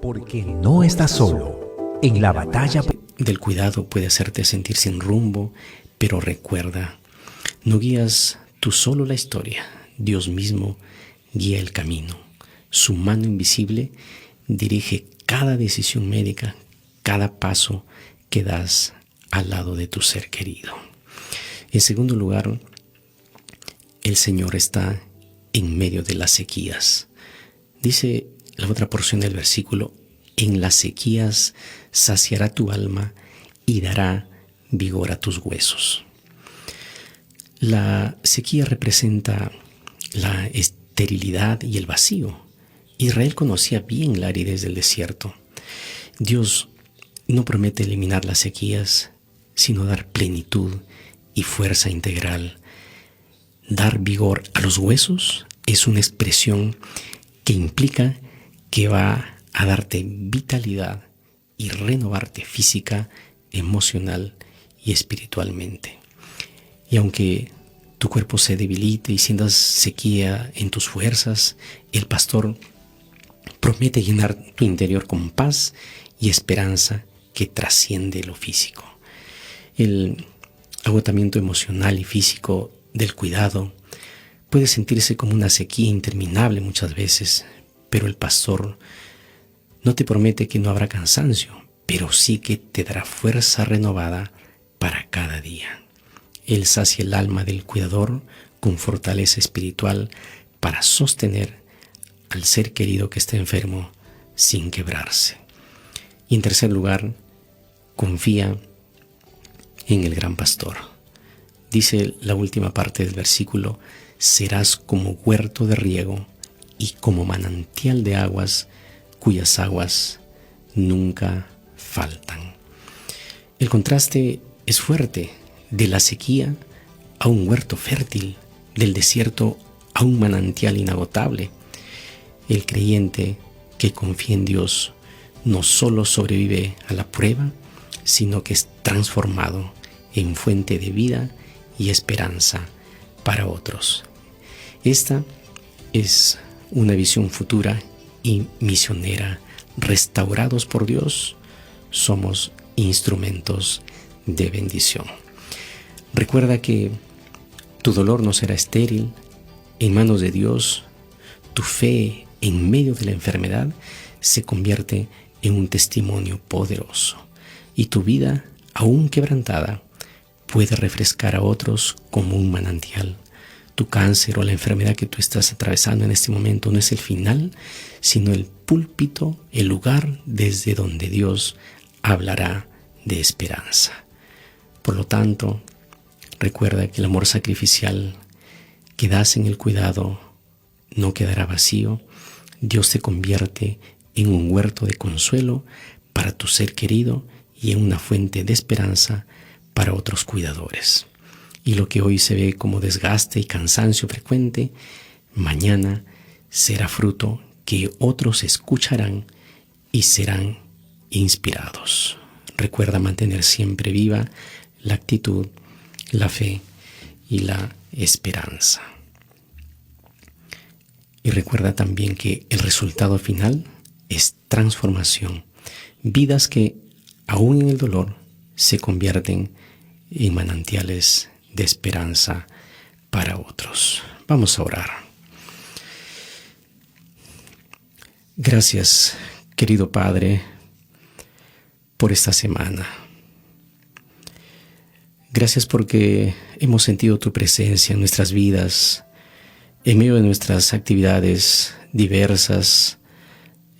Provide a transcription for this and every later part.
Porque no estás solo en la batalla. Del cuidado puede hacerte sentir sin rumbo, pero recuerda, no guías tú solo la historia, Dios mismo guía el camino. Su mano invisible dirige cada decisión médica, cada paso que das al lado de tu ser querido. En segundo lugar, el Señor está en medio de las sequías. Dice la otra porción del versículo: en las sequías saciará tu alma y dará vigor a tus huesos. La sequía representa la esterilidad y el vacío. Israel conocía bien la aridez del desierto. Dios no promete eliminar las sequías, sino dar plenitud y fuerza integral. Dar vigor a los huesos es una expresión que implica que va a darte vitalidad y renovarte física, emocional y espiritualmente. Y aunque tu cuerpo se debilite y sientas sequía en tus fuerzas, el pastor promete llenar tu interior con paz y esperanza que trasciende lo físico. El agotamiento emocional y físico del cuidado puede sentirse como una sequía interminable muchas veces, pero el pastor no te promete que no habrá cansancio, pero sí que te dará fuerza renovada para cada día. Él sacia el alma del cuidador con fortaleza espiritual para sostener al ser querido que está enfermo sin quebrarse. Y en tercer lugar, confía en el gran pastor. Dice la última parte del versículo: serás como huerto de riego y como manantial de aguas cuyas aguas nunca faltan. El contraste es fuerte, de la sequía a un huerto fértil, del desierto a un manantial inagotable. El creyente que confía en Dios no solo sobrevive a la prueba, sino que es transformado en fuente de vida y esperanza para otros. Esta es una visión futura y misionera. Restaurados por Dios, somos instrumentos de bendición. Recuerda que tu dolor no será estéril. En manos de Dios, tu fe en medio de la enfermedad se convierte en un testimonio poderoso, y tu vida, aún quebrantada, puede refrescar a otros como un manantial. Tu cáncer o la enfermedad que tú estás atravesando en este momento no es el final, sino el púlpito, el lugar desde donde Dios hablará de esperanza. Por lo tanto, recuerda que el amor sacrificial que das en el cuidado no quedará vacío. Dios te convierte en un huerto de consuelo para tu ser querido y en una fuente de esperanza para otros cuidadores. Y lo que hoy se ve como desgaste y cansancio frecuente, mañana será fruto que otros escucharán y serán inspirados. Recuerda mantener siempre viva la actitud, la fe y la esperanza. Y recuerda también que el resultado final es transformación. Vidas que, aún en el dolor, se convierten en manantiales de esperanza para otros. Vamos a orar. Gracias, querido Padre, por esta semana. Gracias porque hemos sentido tu presencia en nuestras vidas, en medio de nuestras actividades diversas,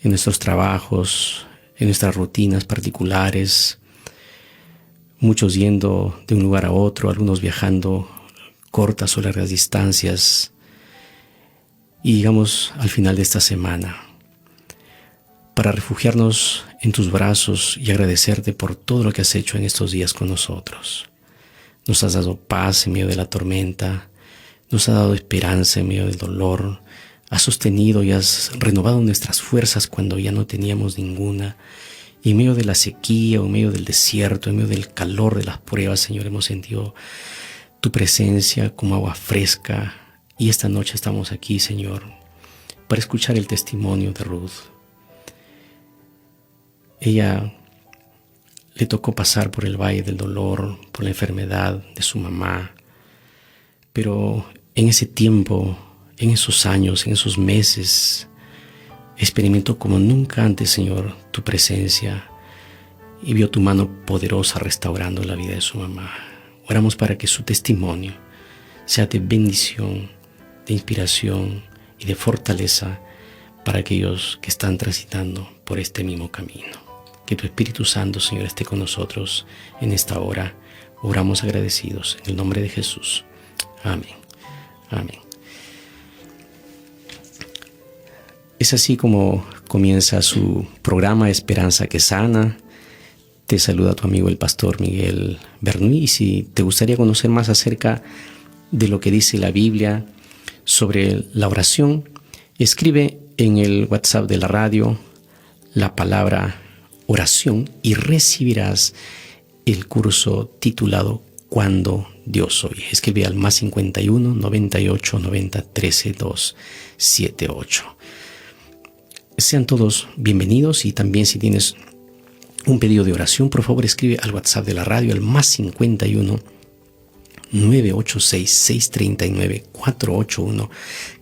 en nuestros trabajos, en nuestras rutinas particulares, muchos yendo de un lugar a otro, algunos viajando cortas o largas distancias. Y llegamos al final de esta semana para refugiarnos en tus brazos y agradecerte por todo lo que has hecho en estos días con nosotros. Nos has dado paz en medio de la tormenta, nos has dado esperanza en medio del dolor, has sostenido y has renovado nuestras fuerzas cuando ya no teníamos ninguna. Y en medio de la sequía, en medio del desierto, en medio del calor de las pruebas, Señor, hemos sentido tu presencia como agua fresca. Y esta noche estamos aquí, Señor, para escuchar el testimonio de Ruth. Ella le tocó pasar por el valle del dolor, por la enfermedad de su mamá, pero en ese tiempo, en esos años, en esos meses, experimentó como nunca antes, Señor, tu presencia y vio tu mano poderosa restaurando la vida de su mamá. Oramos para que su testimonio sea de bendición, de inspiración y de fortaleza para aquellos que están transitando por este mismo camino. Que tu Espíritu Santo, Señor, esté con nosotros en esta hora. Oramos agradecidos en el nombre de Jesús. Amén. Amén. Es así como comienza su programa Esperanza que Sana. Te saluda tu amigo el pastor Miguel Bernuy. Y si te gustaría conocer más acerca de lo que dice la Biblia sobre la oración, escribe en el WhatsApp de la radio la palabra oración y recibirás el curso titulado Cuando Dios oye. Escribe al +51 98 90 13 278. Sean todos bienvenidos, y también si tienes un pedido de oración, por favor escribe al WhatsApp de la radio al +51 986 639 481,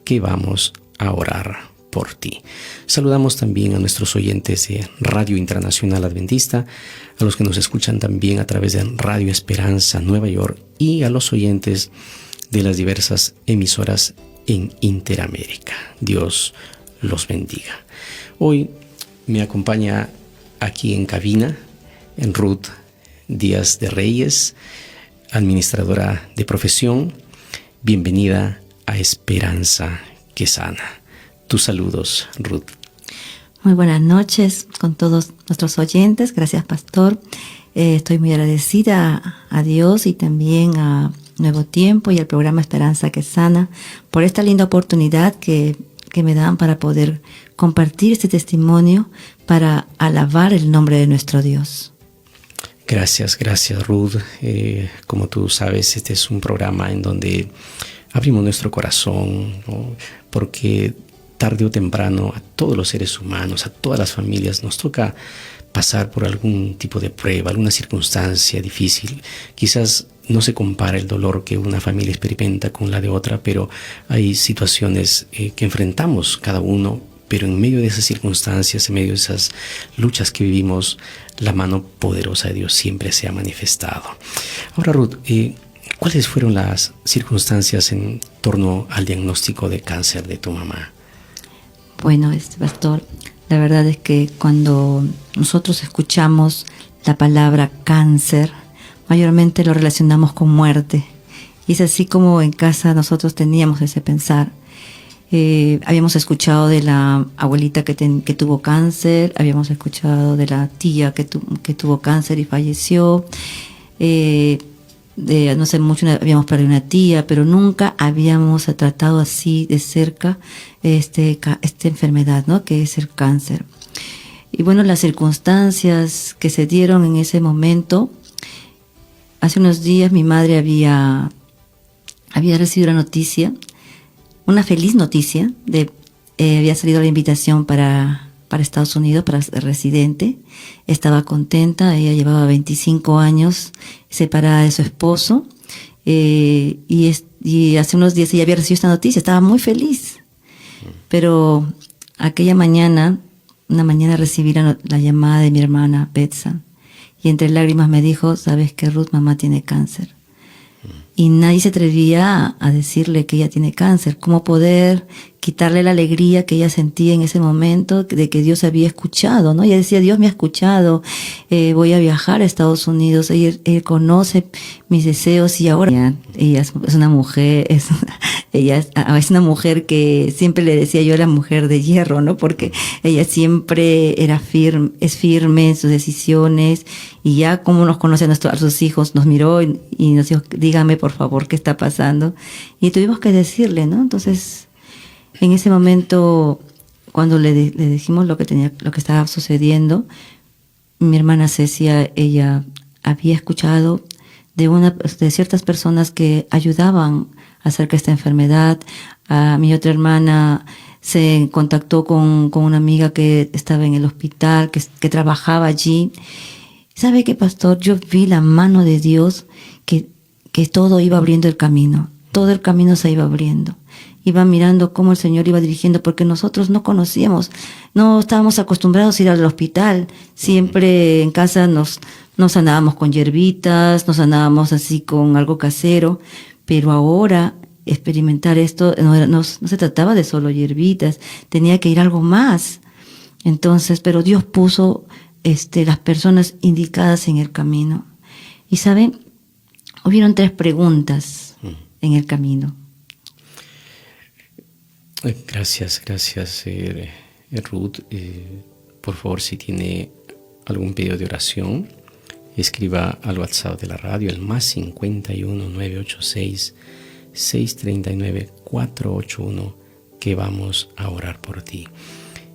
que vamos a orar por ti. Saludamos también a nuestros oyentes de Radio Internacional Adventista, a los que nos escuchan también a través de Radio Esperanza Nueva York, y a los oyentes de las diversas emisoras en Interamérica. Dios los bendiga. Hoy me acompaña aquí en cabina en Ruth Díaz de Reyes, administradora de profesión. Bienvenida a Esperanza que Sana. Tus saludos, Ruth. Muy buenas noches con todos nuestros oyentes. Gracias, pastor. Estoy muy agradecida a Dios y también a Nuevo Tiempo y al programa Esperanza que Sana por esta linda oportunidad que me dan para poder compartir este testimonio para alabar el nombre de nuestro Dios. Gracias, Ruth. Como tú sabes, este es un programa en donde abrimos nuestro corazón, ¿no? Porque tarde o temprano a todos los seres humanos, a todas las familias, nos toca pasar por algún tipo de prueba, alguna circunstancia difícil. Quizás no se compara el dolor que una familia experimenta con la de otra, pero hay situaciones que enfrentamos cada uno, pero en medio de esas circunstancias, en medio de esas luchas que vivimos, la mano poderosa de Dios siempre se ha manifestado. Ahora, Ruth, ¿cuáles fueron las circunstancias en torno al diagnóstico de cáncer de tu mamá? Bueno, pastor, la verdad es que cuando nosotros escuchamos la palabra cáncer, mayormente lo relacionamos con muerte. Y es así como en casa nosotros teníamos ese pensar. Habíamos escuchado de la abuelita que tuvo cáncer, habíamos escuchado de la tía que tuvo cáncer y falleció. No sé mucho, habíamos perdido una tía, pero nunca habíamos tratado así de cerca esta enfermedad, ¿no? Que es el cáncer. Y bueno, las circunstancias que se dieron en ese momento, hace unos días mi madre había recibido la noticia, una feliz noticia, había salido la invitación para Estados Unidos, para ser residente. Estaba contenta, ella llevaba 25 años separada de su esposo, y hace unos días ella había recibido esta noticia, estaba muy feliz. Pero aquella mañana, una mañana recibí la llamada de mi hermana Betsa, y entre lágrimas me dijo: ¿sabes qué, Ruth? Mamá tiene cáncer. Y nadie se atrevía a decirle que ella tiene cáncer. ¿Cómo poder quitarle la alegría que ella sentía en ese momento de que Dios había escuchado, ¿no? Ella decía: Dios me ha escuchado, voy a viajar a Estados Unidos, él conoce mis deseos. Y ahora ella es una mujer, ella es una mujer que siempre le decía yo, la mujer de hierro, ¿no? Porque ella siempre es firme en sus decisiones, y ya como nos conoce a sus hijos, nos miró y nos dijo: dígame por favor qué está pasando. Y tuvimos que decirle, ¿no? Entonces, en ese momento, cuando le dijimos lo que estaba sucediendo, mi hermana Cecia, ella había escuchado de ciertas personas que ayudaban acerca de esta enfermedad. A mi otra hermana se contactó con una amiga que estaba en el hospital, que trabajaba allí. ¿Sabe qué, pastor? Yo vi la mano de Dios que todo iba abriendo el camino. Todo el camino se iba abriendo. Iba mirando cómo el Señor iba dirigiendo, porque nosotros no conocíamos, no estábamos acostumbrados a ir al hospital. Siempre en casa nos sanábamos con hierbitas, nos sanábamos así con algo casero, pero ahora experimentar esto no se trataba de solo hierbitas, tenía que ir algo más. Entonces, pero Dios puso las personas indicadas en el camino. Y saben, hubieron 3 preguntas en el camino. Gracias, Ruth. Por favor, si tiene algún pedido de oración, escriba al WhatsApp de la radio, el más 51 986 639 481, que vamos a orar por ti.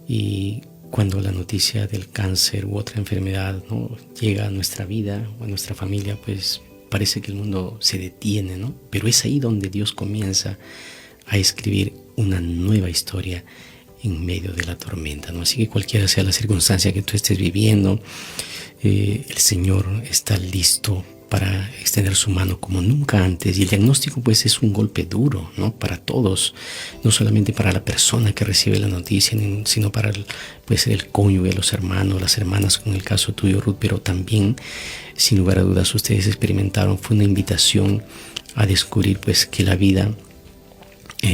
Y cuando la noticia del cáncer u otra enfermedad, ¿no?, llega a nuestra vida o a nuestra familia, pues parece que el mundo se detiene, ¿no? Pero es ahí donde Dios comienza a escribir una nueva historia en medio de la tormenta, ¿no? Así que cualquiera sea la circunstancia que tú estés viviendo, el Señor está listo para extender su mano como nunca antes. Y el diagnóstico, pues, es un golpe duro, ¿no?, para todos, no solamente para la persona que recibe la noticia, sino para el cónyuge, los hermanos, las hermanas, como en el caso tuyo, Ruth. Pero también, sin lugar a dudas, ustedes experimentaron, fue una invitación a descubrir, pues, que la vida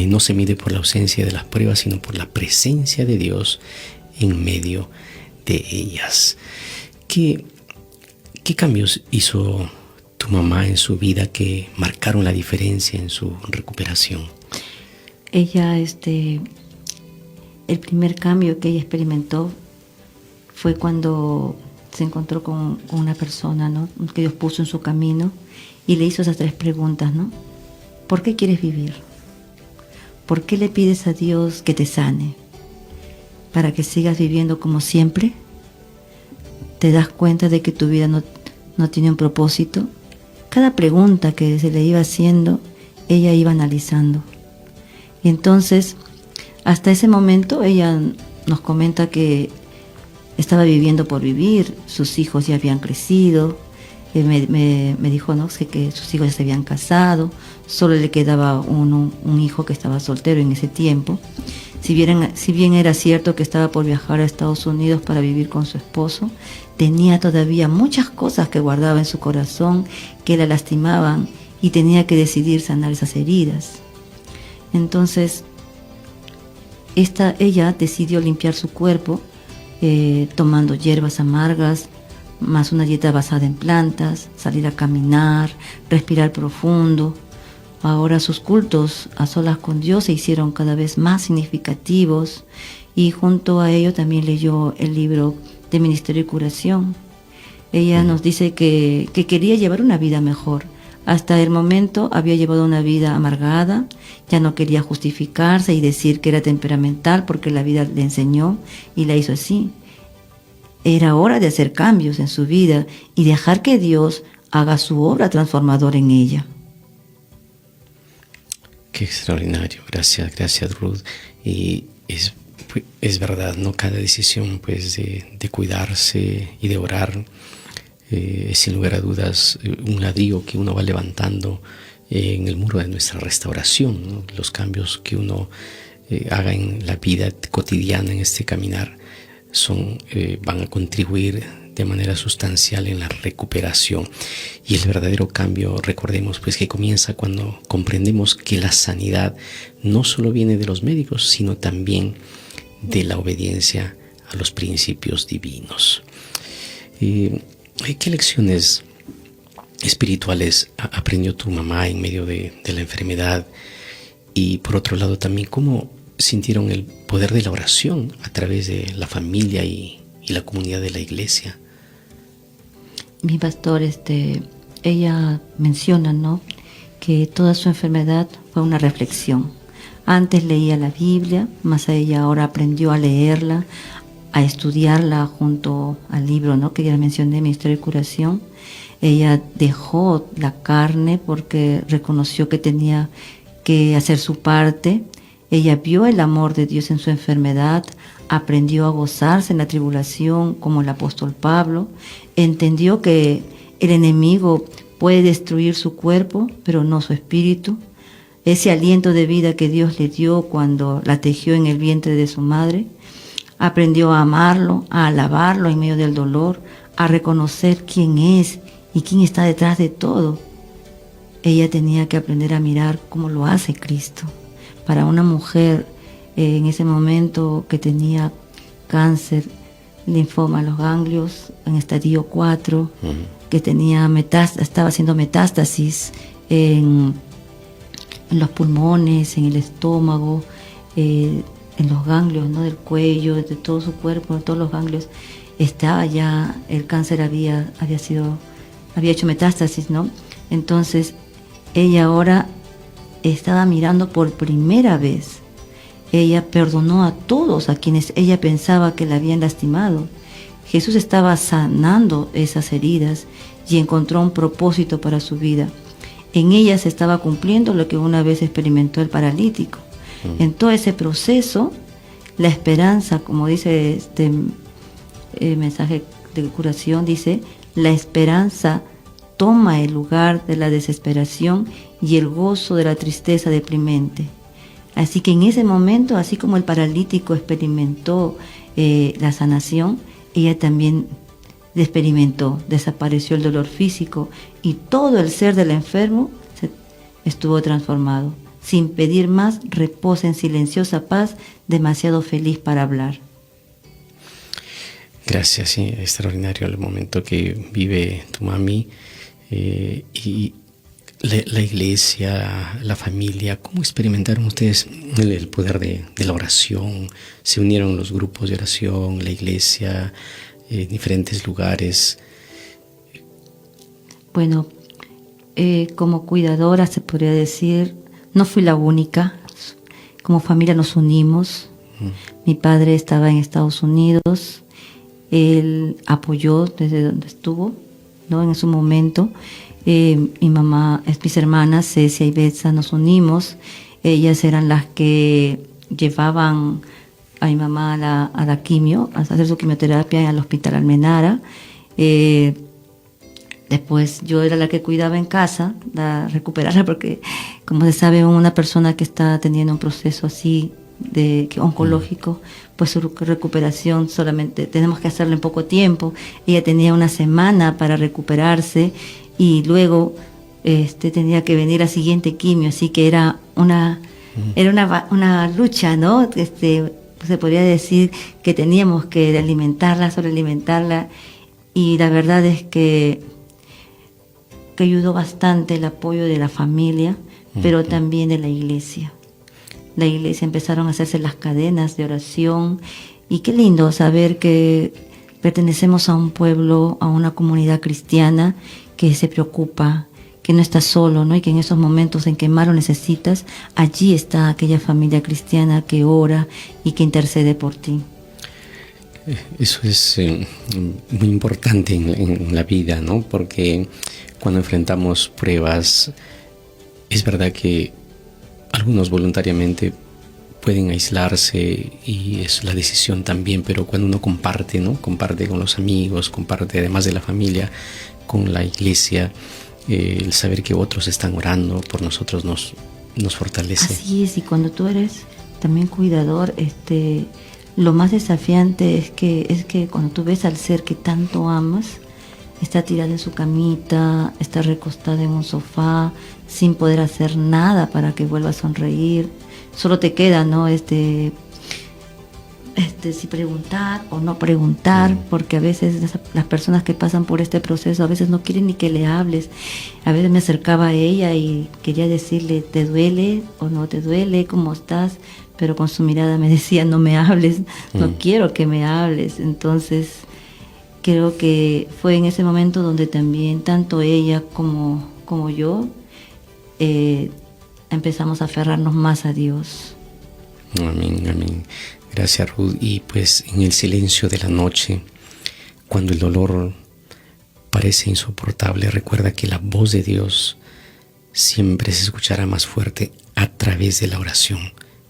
no se mide por la ausencia de las pruebas, sino por la presencia de Dios en medio de ellas. ¿Qué cambios hizo tu mamá en su vida que marcaron la diferencia en su recuperación? Ella, el primer cambio que ella experimentó fue cuando se encontró con una persona, ¿no?, que Dios puso en su camino y le hizo esas 3 preguntas, ¿no? ¿Por qué quieres vivir? ¿Por qué le pides a Dios que te sane? ¿Para que sigas viviendo como siempre? ¿Te das cuenta de que tu vida no tiene un propósito? Cada pregunta que se le iba haciendo, ella iba analizando. Y entonces, hasta ese momento, ella nos comenta que estaba viviendo por vivir, sus hijos ya habían crecido. Me dijo, ¿no?, que sus hijos ya se habían casado, solo le quedaba un hijo que estaba soltero en ese tiempo. Si bien era cierto que estaba por viajar a Estados Unidos para vivir con su esposo, tenía todavía muchas cosas que guardaba en su corazón que la lastimaban y tenía que decidir sanar esas heridas. Entonces, ella decidió limpiar su cuerpo tomando hierbas amargas, más una dieta basada en plantas, salir a caminar, respirar profundo. Ahora sus cultos a solas con Dios se hicieron cada vez más significativos y junto a ello también leyó el libro de Ministerio y Curación. Ella nos dice que quería llevar una vida mejor. Hasta el momento había llevado una vida amargada, ya no quería justificarse y decir que era temperamental porque la vida le enseñó y la hizo así. Era hora de hacer cambios en su vida y dejar que Dios haga su obra transformadora en ella. Qué extraordinario. Gracias, Ruth. Y es verdad, ¿no? Cada decisión, pues, de cuidarse y de orar es sin lugar a dudas un ladrillo que uno va levantando en el muro de nuestra restauración, ¿no? Los cambios que uno haga en la vida cotidiana, en este caminar, van a contribuir de manera sustancial en la recuperación. Y el verdadero cambio, recordemos, pues, que comienza cuando comprendemos que la sanidad no solo viene de los médicos, sino también de la obediencia a los principios divinos. ¿Qué lecciones espirituales aprendió tu mamá en medio de la enfermedad? Y por otro lado también, ¿cómo sintieron el poder de la oración a través de la familia y la comunidad de la iglesia? Mi pastor, ella menciona, ¿no?, que toda su enfermedad fue una reflexión. Antes leía la Biblia, más ella ahora aprendió a leerla, a estudiarla junto al libro, ¿no?, que ya mencioné, Ministerio de Curación. Ella dejó la carne porque reconoció que tenía que hacer su parte Ella vio el amor de Dios en su enfermedad, aprendió a gozarse en la tribulación como el apóstol Pablo, entendió que el enemigo puede destruir su cuerpo, pero no su espíritu. Ese aliento de vida que Dios le dio cuando la tejió en el vientre de su madre, aprendió a amarlo, a alabarlo en medio del dolor, a reconocer quién es y quién está detrás de todo. Ella tenía que aprender a mirar cómo lo hace Cristo. Para una mujer en ese momento que tenía cáncer, linfoma en los ganglios, en estadio 4, que tenía estaba haciendo metástasis en los pulmones, en el estómago, en los ganglios, ¿no?, del cuello, de todo su cuerpo, de todos los ganglios, estaba ya, el cáncer había hecho metástasis, ¿no? Entonces, ella ahora estaba mirando por primera vez. Ella perdonó a todos a quienes ella pensaba que la habían lastimado. Jesús estaba sanando esas heridas y encontró un propósito para su vida. En ella se estaba cumpliendo lo que una vez experimentó el paralítico. En todo ese proceso, la esperanza, como dice este mensaje de curación, dice, la esperanza toma el lugar de la desesperación y el gozo de la tristeza deprimente. Así que en ese momento, así como el paralítico experimentó la sanación, ella también experimentó, desapareció el dolor físico y todo el ser del enfermo estuvo transformado. Sin pedir más, reposa en silenciosa paz, demasiado feliz para hablar. Gracias, sí, extraordinario el momento que vive tu mami y la iglesia, la familia. ¿Cómo experimentaron ustedes el poder de la oración? ¿Se unieron los grupos de oración, la iglesia, diferentes lugares? Bueno, como cuidadora se podría decir, no fui la única. Como familia nos unimos. Mi padre estaba en Estados Unidos. Él apoyó desde donde estuvo, ¿no?, en su momento. Mi mamá, mis hermanas, Cecia y Betsa, nos unimos. Ellas eran las que llevaban a mi mamá a la quimio, a hacer su quimioterapia al Hospital Almenara. Después yo era la que cuidaba en casa, la recuperarla, porque como se sabe, una persona que está teniendo un proceso así oncológico, pues su recuperación solamente tenemos que hacerlo en poco tiempo. Ella tenía una semana para recuperarse y luego tenía que venir la siguiente quimio, así que era una lucha, ¿no? Se podría decir que teníamos que sobrealimentarla, y la verdad es que ayudó bastante el apoyo de la familia, pero también de la iglesia. La iglesia empezaron a hacerse las cadenas de oración, y qué lindo saber que pertenecemos a un pueblo, a una comunidad cristiana que se preocupa, que no está solo, ¿no? Y que en esos momentos en que más lo necesitas, allí está aquella familia cristiana que ora y que intercede por ti. Eso es muy importante en la vida, ¿no? Porque cuando enfrentamos pruebas, es verdad que algunos voluntariamente pueden aislarse y es la decisión también, pero cuando uno comparte, ¿no? Comparte con los amigos, comparte además de la familia, con la iglesia, el saber que otros están orando por nosotros nos fortalece. Así es, y cuando tú eres también cuidador, lo más desafiante es que cuando tú ves al ser que tanto amas, está tirada en su camita, está recostada en un sofá, sin poder hacer nada para que vuelva a sonreír. Solo te queda, ¿no? Si preguntar o no preguntar, porque a veces las personas que pasan por este proceso a veces no quieren ni que le hables. A veces me acercaba a ella y quería decirle, ¿te duele o no te duele? ¿Cómo estás? Pero con su mirada me decía, no me hables, no quiero que me hables. Entonces creo que fue en ese momento donde también tanto ella como yo empezamos a aferrarnos más a Dios. Amén, amén. Gracias, Ruth. Y pues en el silencio de la noche, cuando el dolor parece insoportable, recuerda que la voz de Dios siempre se escuchará más fuerte a través de la oración.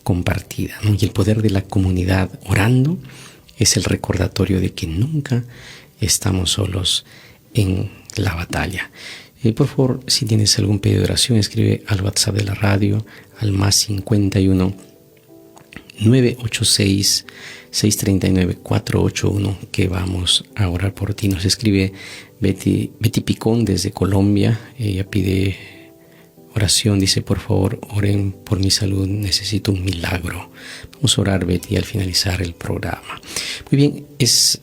compartida, ¿no? Y el poder de la comunidad orando es el recordatorio de que nunca estamos solos en la batalla. Por favor, si tienes algún pedido de oración, escribe al WhatsApp de la radio al +51 986 639 481, que vamos a orar por ti. Nos escribe Betty Picón desde Colombia. Ella pide oración, dice: por favor, oren por mi salud, necesito un milagro. Vamos a orar, Betty, al finalizar el programa. Muy bien, este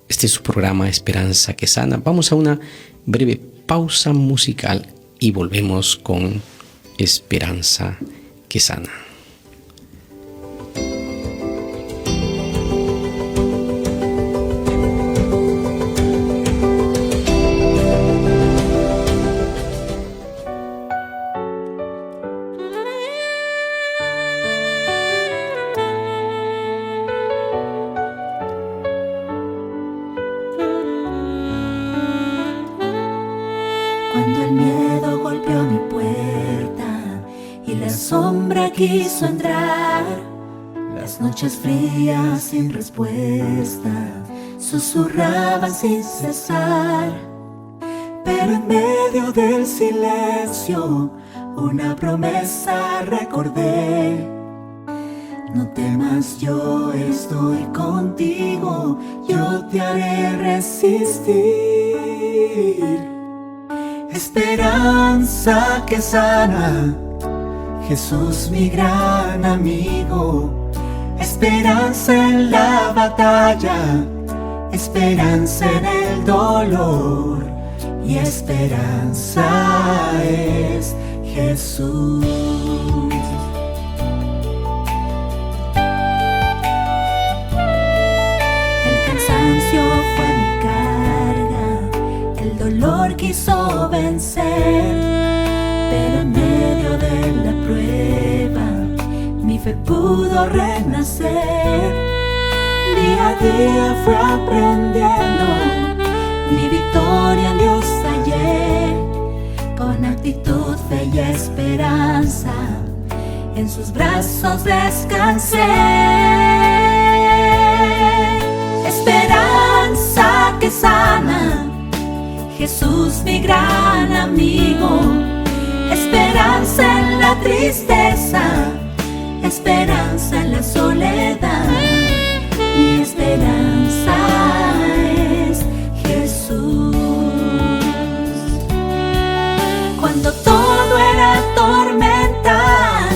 es su programa Esperanza que Sana. Vamos a una breve pausa musical y volvemos con Esperanza que Sana. Cuando el miedo golpeó mi puerta y la sombra quiso entrar, las noches frías sin respuesta susurraban sin cesar. Pero en medio del silencio una promesa recordé: no temas, yo estoy contigo, yo te haré resistir. Esperanza que sana, Jesús mi gran amigo. Esperanza en la batalla, esperanza en el dolor, y esperanza es Jesús. El cansancio fue mi carga, el dolor quiso vencer, pero en medio de la prueba mi fe pudo renacer. Día a día fui aprendiendo, mi victoria en Dios hallé. Con actitud, fe y esperanza, en sus brazos descansé. Esperanza que sana, Jesús mi gran amigo. Esperanza en la tristeza, esperanza en la soledad, mi esperanza es Jesús. Cuando todo era tormenta,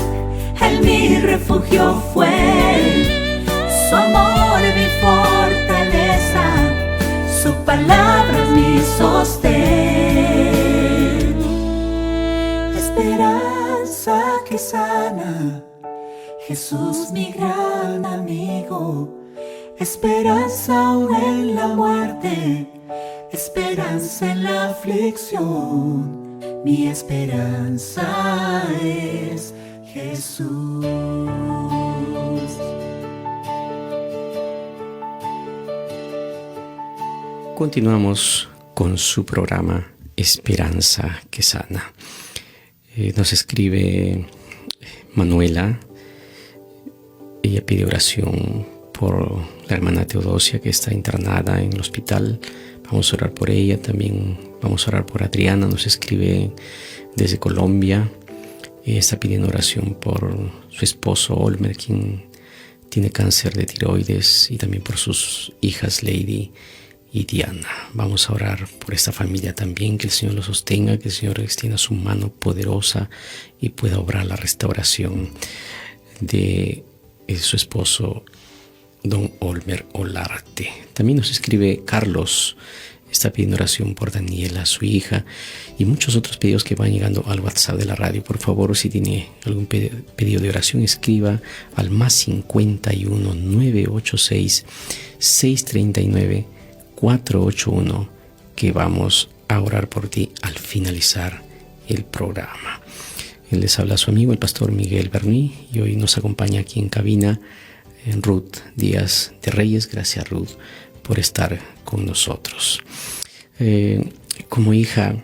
Él mi refugio fue. Su amor mi fortaleza, su palabra mi sostén. Esperanza que sana, Jesús mi gran amigo. Esperanza aún en la muerte, esperanza en la aflicción, mi esperanza es Jesús. Continuamos con su programa Esperanza que Sana. Nos escribe Manuela. Ella pide oración por la hermana Teodosia, que está internada en el hospital. Vamos a orar por ella. También vamos a orar por Adriana. Nos escribe desde Colombia. Ella está pidiendo oración por su esposo Olmer, quien tiene cáncer de tiroides, y también por sus hijas Lady y Diana. Vamos a orar por esta familia también, que el Señor los sostenga, que el Señor extienda su mano poderosa y pueda obrar la restauración de su esposo don Olmer Olarte. También nos escribe Carlos, está pidiendo oración por Daniela, su hija, y muchos otros pedidos que van llegando al WhatsApp de la radio. Por favor, si tiene algún pedido de oración, escriba al +51 986 639 481, que vamos a orar por ti al finalizar el programa. Él les habla a su amigo el pastor Miguel Berní, y hoy nos acompaña aquí en cabina Ruth Díaz de Reyes. Gracias, Ruth, por estar con nosotros. Como hija,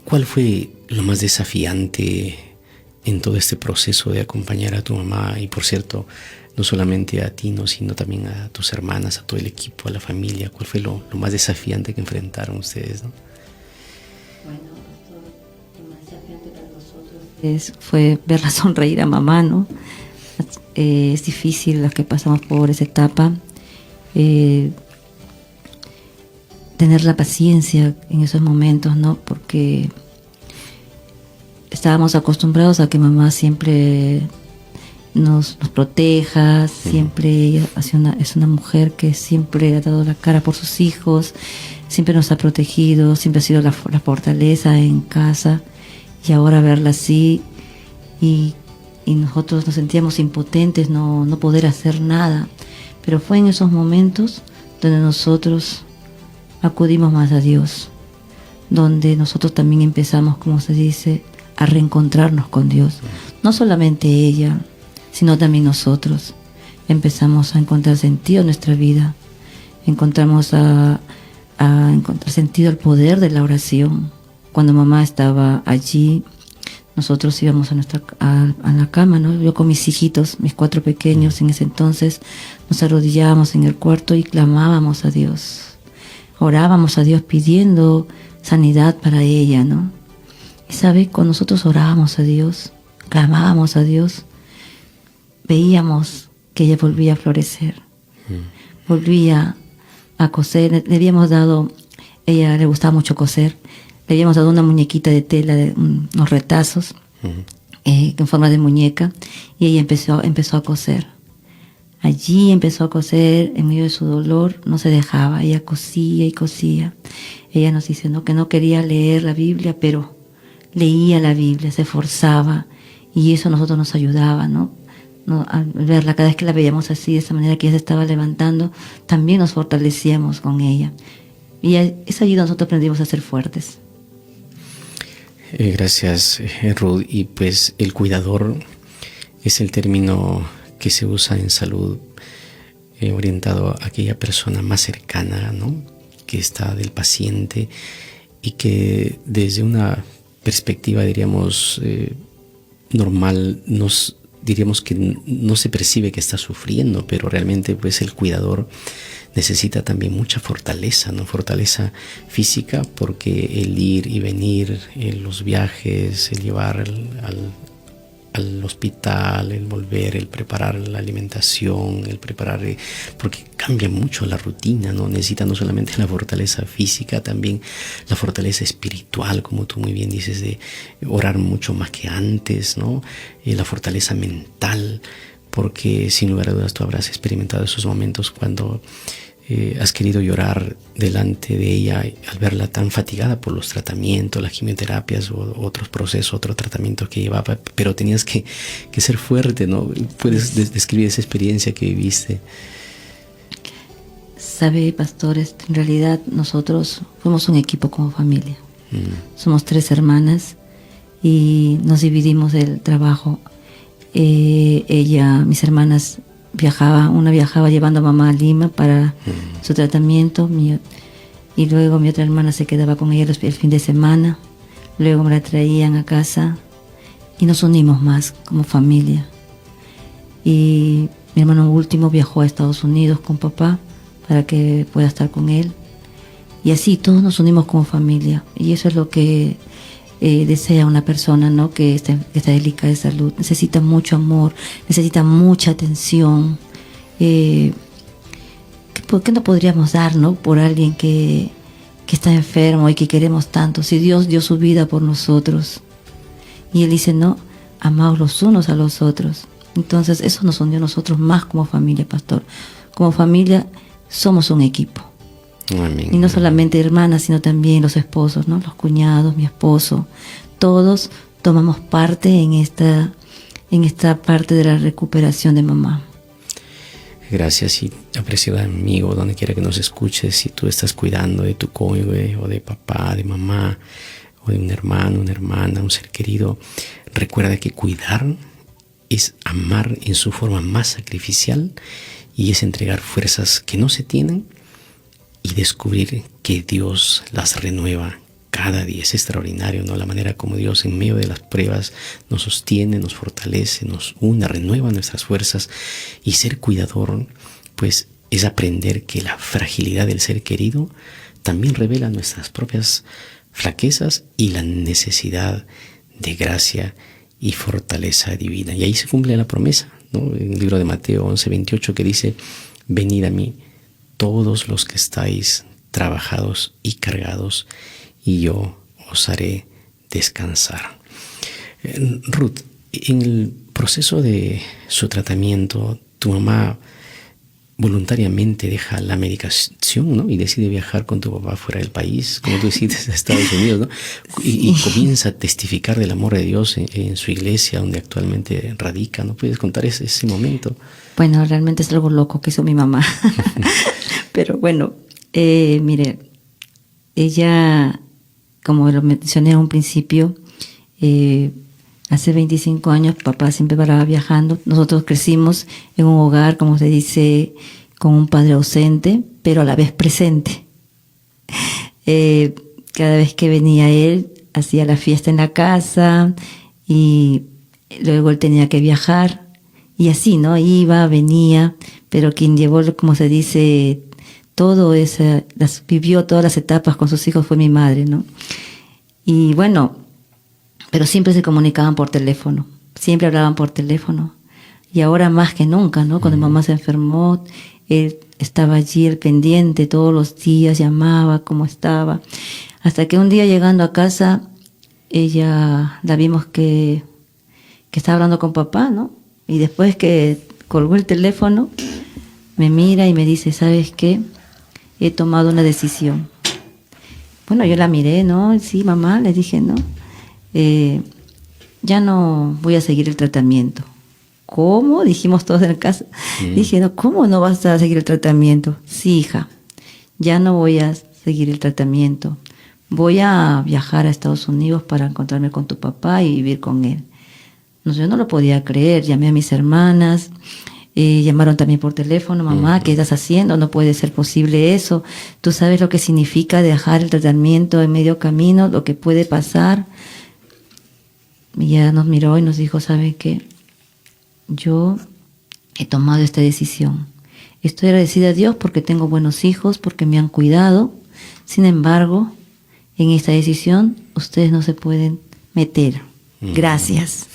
¿cuál fue lo más desafiante en todo este proceso de acompañar a tu mamá y, por cierto, no solamente a ti, ¿no?, sino también a tus hermanas, a todo el equipo, a la familia? ¿Cuál fue lo más desafiante que enfrentaron ustedes, ¿no? Bueno, lo más desafiante para nosotros fue verla sonreír a mamá, ¿no? Es difícil las que pasamos por esa etapa, tener la paciencia en esos momentos, ¿no? Porque estábamos acostumbrados a que mamá siempre nos proteja, siempre ella es una mujer que siempre ha dado la cara por sus hijos, siempre nos ha protegido, siempre ha sido la fortaleza en casa, y ahora verla así y nosotros nos sentíamos impotentes, no poder hacer nada, pero fue en esos momentos donde nosotros acudimos más a Dios, donde nosotros también empezamos, como se dice, a reencontrarnos con Dios. No solamente ella, sino también nosotros. Empezamos a encontrar sentido en nuestra vida. Encontramos a encontrar sentido al poder de la oración. Cuando mamá estaba allí, nosotros íbamos a la cama, ¿no? Yo con mis hijitos, mis 4 pequeños en ese entonces, nos arrodillábamos en el cuarto y clamábamos a Dios. Orábamos a Dios pidiendo sanidad para ella, ¿no? Y sabe, cuando nosotros orábamos a Dios, clamábamos a Dios, veíamos que ella volvía a florecer, volvía a coser. Le habíamos dado, ella le gustaba mucho coser, le habíamos dado una muñequita de tela, de unos retazos en forma de muñeca, y ella empezó a coser. Allí empezó a coser, en medio de su dolor, no se dejaba, ella cosía y cosía. Ella nos dice, ¿no?, que no quería leer la Biblia, pero leía la Biblia, se esforzaba, y eso a nosotros nos ayudaba, ¿no? Al verla, cada vez que la veíamos así, de esa manera que ella se estaba levantando, también nos fortalecíamos con ella. Y es allí donde nosotros aprendimos a ser fuertes. Gracias, Ruth. Y pues el cuidador es el término que se usa en salud, orientado a aquella persona más cercana, ¿no?, que está del paciente, y que desde una perspectiva, diríamos, normal, diríamos que no se percibe que está sufriendo, pero realmente pues el cuidador necesita también mucha fortaleza, ¿no? Fortaleza física, porque el ir y venir, los viajes, el llevar al hospital, el volver, el preparar la alimentación, el preparar, porque cambia mucho la rutina, ¿no? Necesita no solamente la fortaleza física, también la fortaleza espiritual, como tú muy bien dices, de orar mucho más que antes, ¿no? La fortaleza mental, porque sin lugar a dudas tú habrás experimentado esos momentos cuando has querido llorar delante de ella al verla tan fatigada por los tratamientos, las quimioterapias o otros procesos, otro tratamiento que llevaba, pero tenías que ser fuerte, ¿no? ¿Puedes describir esa experiencia que viviste? Sabe, pastores, en realidad nosotros fuimos un equipo como familia. Somos 3 hermanas y nos dividimos el trabajo. Mis hermanas una viajaba llevando a mamá a Lima para su tratamiento, y luego mi otra hermana se quedaba con ella el fin de semana, luego me la traían a casa y nos unimos más como familia. Y mi hermano último viajó a Estados Unidos con papá para que pueda estar con él, y así todos nos unimos como familia, y eso es lo que desea una persona, ¿no?, que está delicada de salud. Necesita mucho amor, necesita mucha atención. ¿Por qué no podríamos dar, ¿no?, por alguien que está enfermo y que queremos tanto? Si Dios dio su vida por nosotros, y Él dice, no, amaos los unos a los otros. Entonces eso nos unió a nosotros más como familia, pastor. Como familia somos un equipo. Amén. Y no solamente hermanas, sino también los esposos, ¿no?, los cuñados, mi esposo, todos tomamos parte en esta parte de la recuperación de mamá. Gracias. Y apreciado amigo, donde quiera que nos escuches, si tú estás cuidando de tu cónyuge o de papá, de mamá, o de un hermano, una hermana, un ser querido, recuerda que cuidar es amar en su forma más sacrificial, y es entregar fuerzas que no se tienen y descubrir que Dios las renueva cada día. Es extraordinario, ¿no? La manera como Dios en medio de las pruebas nos sostiene, nos fortalece, nos une, renueva nuestras fuerzas. Y ser cuidador, pues, es aprender que la fragilidad del ser querido también revela nuestras propias flaquezas y la necesidad de gracia y fortaleza divina. Y ahí se cumple la promesa, ¿no? En el libro de Mateo 11:28, que dice: venid a mí todos los que estáis trabajados y cargados, y yo os haré descansar. Ruth, en el proceso de su tratamiento, tu mamá voluntariamente deja la medicación, ¿no? Y decide viajar con tu papá fuera del país, como tú decides, a Estados Unidos, ¿no? Y comienza a testificar del amor de Dios en su iglesia, donde actualmente radica. ¿No puedes contar ese momento? Bueno, realmente es algo loco que hizo mi mamá. Pero bueno, mire, ella, como lo mencioné a un principio, hace 25 años papá siempre paraba viajando. Nosotros crecimos en un hogar, como se dice, con un padre ausente, pero a la vez presente. Cada vez que venía él, hacía la fiesta en la casa y luego él tenía que viajar. Y así, ¿no? Iba, venía, pero quien llevó, como se dice, vivió todas las etapas con sus hijos fue mi madre, ¿no? Y bueno, pero siempre se comunicaban por teléfono, siempre hablaban por teléfono. Y ahora más que nunca, ¿no? Cuando mamá se enfermó, él estaba allí, el pendiente, todos los días llamaba, cómo estaba. Hasta que un día llegando a casa, ella la vimos que estaba hablando con papá, ¿no? Y después que colgó el teléfono, me mira y me dice: ¿sabes qué? He tomado una decisión. Bueno, yo la miré, ¿no? Sí, mamá, le dije, ¿no? Ya no voy a seguir el tratamiento. ¿Cómo? Dijimos todos en casa. Dije, no, ¿cómo no vas a seguir el tratamiento? Sí, hija, ya no voy a seguir el tratamiento. Voy a viajar a Estados Unidos para encontrarme con tu papá y vivir con él. No, yo no lo podía creer. Llamé a mis hermanas, llamaron también por teléfono: mamá, ¿qué estás haciendo? No puede ser posible eso. Tú sabes lo que significa dejar el tratamiento en medio camino, lo que puede pasar. Y ella nos miró y nos dijo: ¿saben qué? Yo he tomado esta decisión. Estoy agradecida a Dios porque tengo buenos hijos, porque me han cuidado. Sin embargo, en esta decisión ustedes no se pueden meter. Gracias.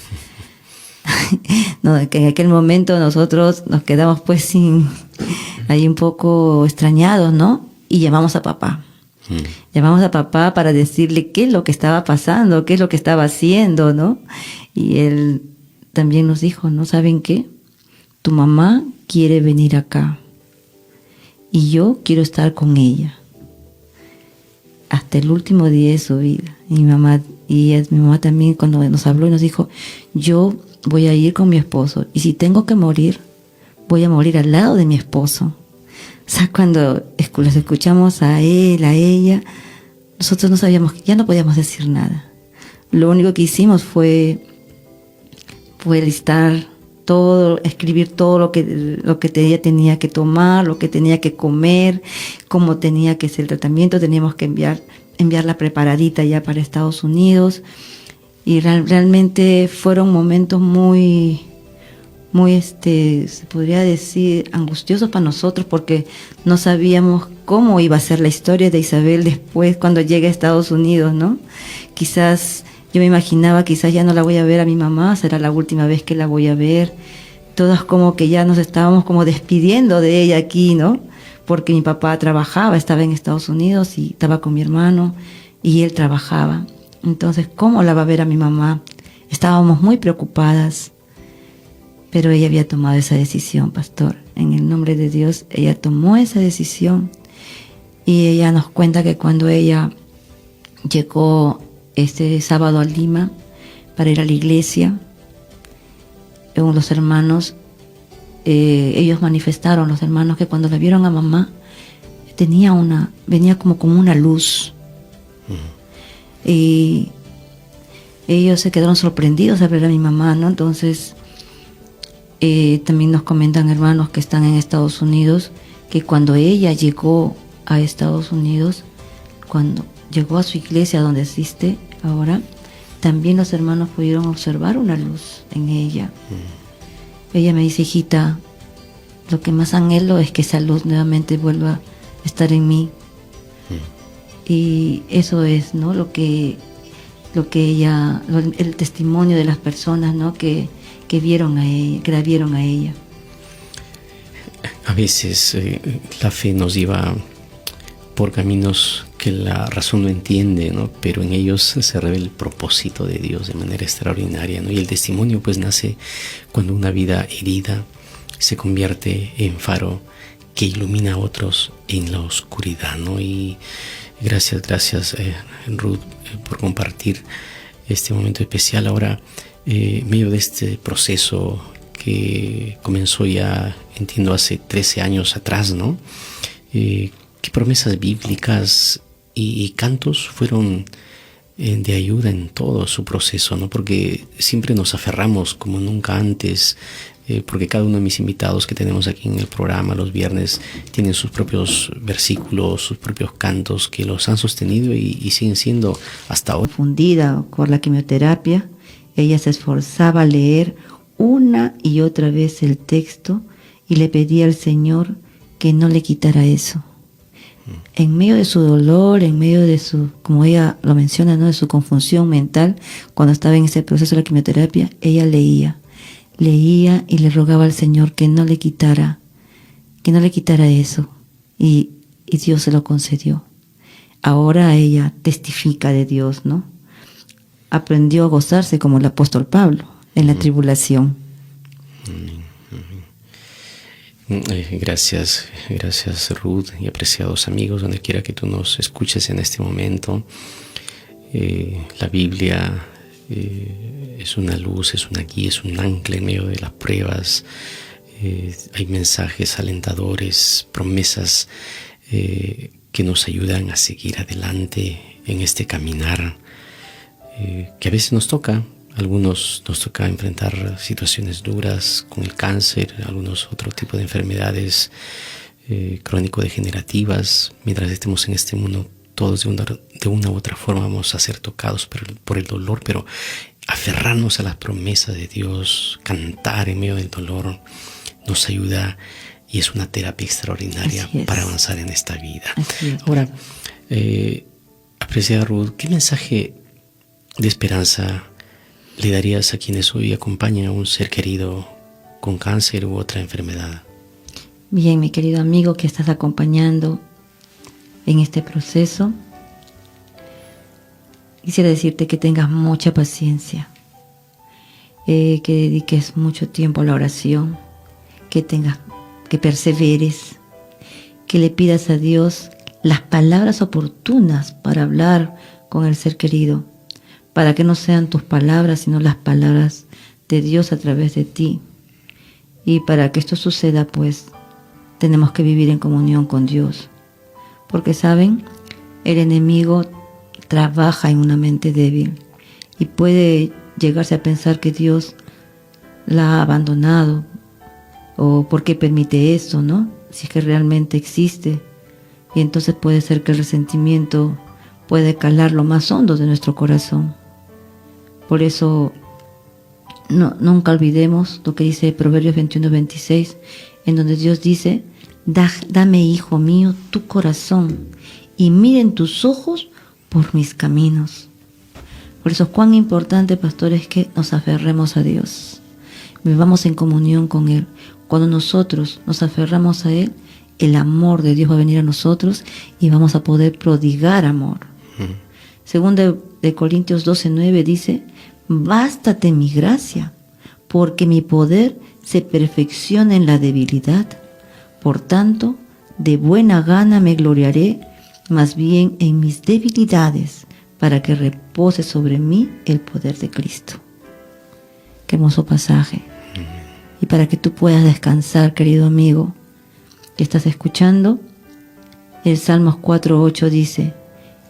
No, que en aquel momento nosotros nos quedamos pues ahí un poco extrañados, ¿no? Y llamamos a papá. Llamamos a papá para decirle qué es lo que estaba pasando, qué es lo que estaba haciendo, ¿no? Y él también nos dijo: ¿no saben qué? Tu mamá quiere venir acá y yo quiero estar con ella hasta el último día de su vida. Y mi mamá también, cuando nos habló y nos dijo: yo voy a ir con mi esposo y si tengo que morir, voy a morir al lado de mi esposo. O sea, cuando los escuchamos a él, a ella, nosotros no sabíamos, ya no podíamos decir nada. Lo único que hicimos fue listar todo, escribir todo lo que ella tenía que tomar, lo que tenía que comer, cómo tenía que ser el tratamiento. Teníamos que enviarla preparadita ya para Estados Unidos. Y realmente fueron momentos muy, se podría decir, angustiosos para nosotros, porque no sabíamos cómo iba a ser la historia de Isabel después cuando llegue a Estados Unidos, ¿no? Quizás yo me imaginaba, quizás ya no la voy a ver a mi mamá, será la última vez que la voy a ver. Todas como que ya nos estábamos como despidiendo de ella aquí, ¿no? Porque mi papá trabajaba, estaba en Estados Unidos y estaba con mi hermano y él trabajaba. Entonces, ¿cómo la va a ver a mi mamá? Estábamos muy preocupadas, pero ella había tomado esa decisión, pastor. En el nombre de Dios, ella tomó esa decisión. Y ella nos cuenta que cuando ella llegó este sábado a Lima para ir a la iglesia, los hermanos, ellos manifestaron, los hermanos, que cuando la vieron a mamá, venía como con una luz. Y ellos se quedaron sorprendidos al ver a mi mamá, ¿no? Entonces, también nos comentan hermanos que están en Estados Unidos, que cuando ella llegó a Estados Unidos, cuando llegó a su iglesia donde asiste ahora, también los hermanos pudieron observar una luz en ella. Ella me dice: hijita, lo que más anhelo es que esa luz nuevamente vuelva a estar en mí. Y eso es, ¿no?, lo que ella, el testimonio de las personas, ¿no?, que vieron a ella, que la vieron a ella. A veces la fe nos lleva por caminos que la razón no entiende, ¿no? Pero en ellos se revela el propósito de Dios de manera extraordinaria, ¿no? Y el testimonio pues nace cuando una vida herida se convierte en faro que ilumina a otros en la oscuridad, ¿no? Y gracias Ruth, por compartir este momento especial. Ahora, en medio de este proceso que comenzó ya, entiendo, hace 13 años atrás, ¿no? ¿Qué promesas bíblicas y cantos fueron de ayuda en todo su proceso, ¿no? Porque siempre nos aferramos como nunca antes, porque cada uno de mis invitados que tenemos aquí en el programa los viernes tienen sus propios versículos, sus propios cantos que los han sostenido y siguen siendo hasta hoy. Confundida por la quimioterapia, ella se esforzaba a leer una y otra vez el texto y le pedía al Señor que no le quitara eso. En medio de su dolor, en medio de su, como ella lo menciona, ¿no?, de su confusión mental, cuando estaba en ese proceso de la quimioterapia, ella leía y le rogaba al Señor que no le quitara eso, y Dios se lo concedió. Ahora ella testifica de Dios, ¿no? Aprendió a gozarse como el apóstol Pablo en la tribulación. Gracias Ruth y apreciados amigos, donde quiera que tú nos escuches en este momento. La Biblia es una luz, es una guía, es un ancla en medio de las pruebas. Hay mensajes alentadores, promesas que nos ayudan a seguir adelante en este caminar que a veces nos toca. Algunos nos toca enfrentar situaciones duras con el cáncer, algunos otro tipo de enfermedades crónico-degenerativas. Mientras estemos en este mundo, todos de una u otra forma vamos a ser tocados por el dolor, pero aferrarnos a las promesas de Dios, cantar en medio del dolor, nos ayuda y es una terapia extraordinaria para avanzar en esta vida. Ahora, apreciada Ruth, ¿qué mensaje de esperanza le darías a quienes hoy acompañan a un ser querido con cáncer u otra enfermedad? Bien, mi querido amigo que estás acompañando en este proceso, quisiera decirte que tengas mucha paciencia, que dediques mucho tiempo a la oración, que perseveres, que le pidas a Dios las palabras oportunas para hablar con el ser querido, para que no sean tus palabras, sino las palabras de Dios a través de ti. Y para que esto suceda, pues, tenemos que vivir en comunión con Dios. Porque, ¿saben? El enemigo trabaja en una mente débil y puede llegarse a pensar que Dios la ha abandonado o por qué permite esto, ¿no? Si es que realmente existe. Y entonces puede ser que el resentimiento puede calar lo más hondo de nuestro corazón. Por eso nunca olvidemos lo que dice Proverbios 21:26, en donde Dios dice: dame, hijo mío, tu corazón, y miren tus ojos por mis caminos. Por eso cuán importante, pastor, es que nos aferremos a Dios, vivamos en comunión con Él. Cuando nosotros nos aferramos a Él, el amor de Dios va a venir a nosotros y vamos a poder prodigar amor. Según de Corintios 12:9 dice: bástate mi gracia, porque mi poder se perfecciona en la debilidad. Por tanto, de buena gana me gloriaré más bien en mis debilidades, para que repose sobre mí el poder de Cristo. Qué hermoso pasaje. Y para que tú puedas descansar, querido amigo que estás escuchando, el Salmos 4:8 dice: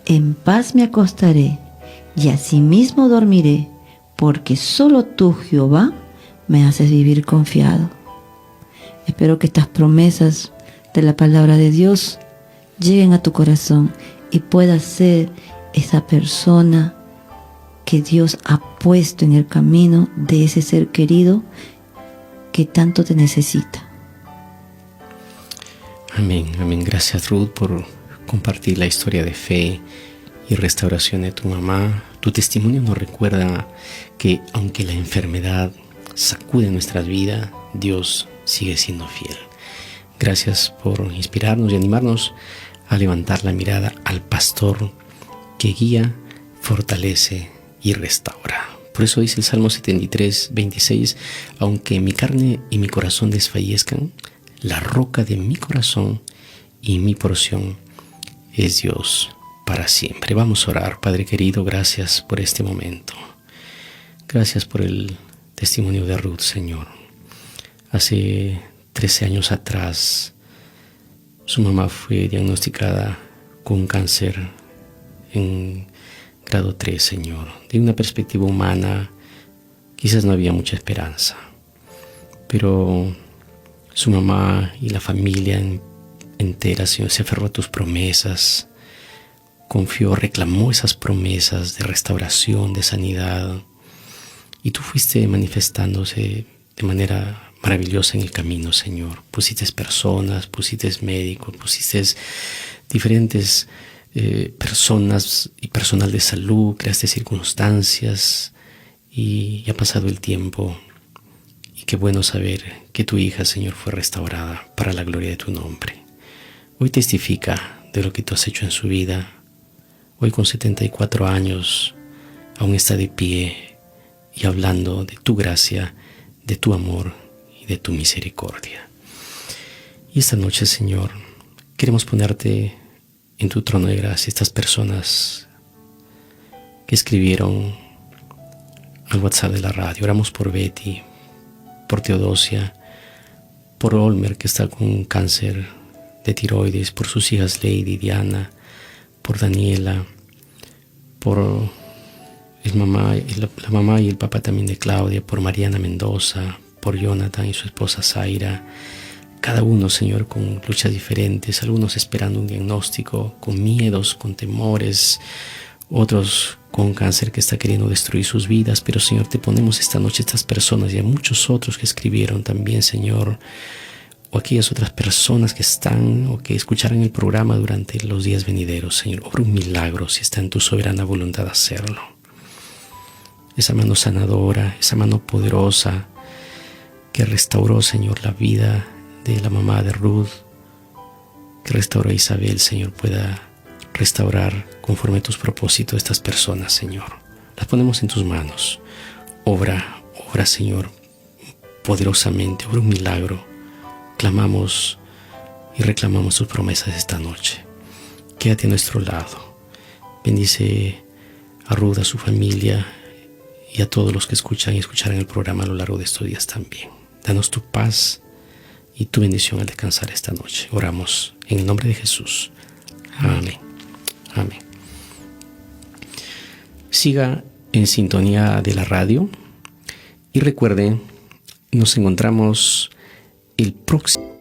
en paz me acostaré y asimismo dormiré, porque solo tú, Jehová, me haces vivir confiado. Espero que estas promesas de la palabra de Dios lleguen a tu corazón y puedas ser esa persona que Dios ha puesto en el camino de ese ser querido que tanto te necesita. Amén, amén. Gracias, Ruth, por compartir la historia de fe y restauración de tu mamá. Tu testimonio nos recuerda que aunque la enfermedad sacude nuestras vidas, Dios sigue siendo fiel. Gracias por inspirarnos y animarnos a levantar la mirada al pastor que guía, fortalece y restaura. Por eso dice el Salmo 73, 26, aunque mi carne y mi corazón desfallezcan, la roca de mi corazón y mi porción es Dios para siempre. Vamos a orar. Padre querido, gracias por este momento. Gracias por el testimonio de Ruth, Señor. Hace 13 años atrás, su mamá fue diagnosticada con cáncer en grado 3, Señor. De una perspectiva humana, quizás no había mucha esperanza, pero su mamá y la familia entera, Señor, se aferró a tus promesas, confió, reclamó esas promesas de restauración, de sanidad, y tú fuiste manifestándose de manera maravillosa en el camino, Señor. Pusiste personas, pusiste médicos, pusiste diferentes personas y personal de salud, creaste circunstancias y ha pasado el tiempo. Y qué bueno saber que tu hija, Señor, fue restaurada para la gloria de tu nombre. Hoy testifica de lo que tú has hecho en su vida. Hoy con 74 años aún está de pie y hablando de tu gracia, de tu amor y de tu misericordia. Y esta noche, Señor, queremos ponerte en tu trono de gracia estas personas que escribieron al WhatsApp de la radio. Oramos por Betty, por Teodosia, por Olmer, que está con cáncer de tiroides, por sus hijas Lady, Diana, por Daniela, por la mamá y el papá también de Claudia, por Mariana Mendoza, por Jonathan y su esposa Zaira. Cada uno, Señor, con luchas diferentes, algunos esperando un diagnóstico, con miedos, con temores, otros con cáncer que está queriendo destruir sus vidas. Pero, Señor, te ponemos esta noche estas personas y a muchos otros que escribieron también, Señor, o aquellas otras personas que están o que escucharán el programa durante los días venideros. Señor, obra un milagro si está en tu soberana voluntad hacerlo. Esa mano sanadora, esa mano poderosa que restauró, Señor, la vida de la mamá de Ruth, que restauró a Isabel, Señor, pueda restaurar conforme a tus propósitos estas personas, Señor. Las ponemos en tus manos. Obra, Señor, poderosamente, obra un milagro. Clamamos y reclamamos tus promesas esta noche. Quédate a nuestro lado. Bendice a Ruth, a su familia y a todos los que escuchan y escucharán el programa a lo largo de estos días también. Danos tu paz y tu bendición al descansar esta noche. Oramos en el nombre de Jesús. Amén. Amén. Siga en sintonía de la radio y recuerde, nos encontramos el próximo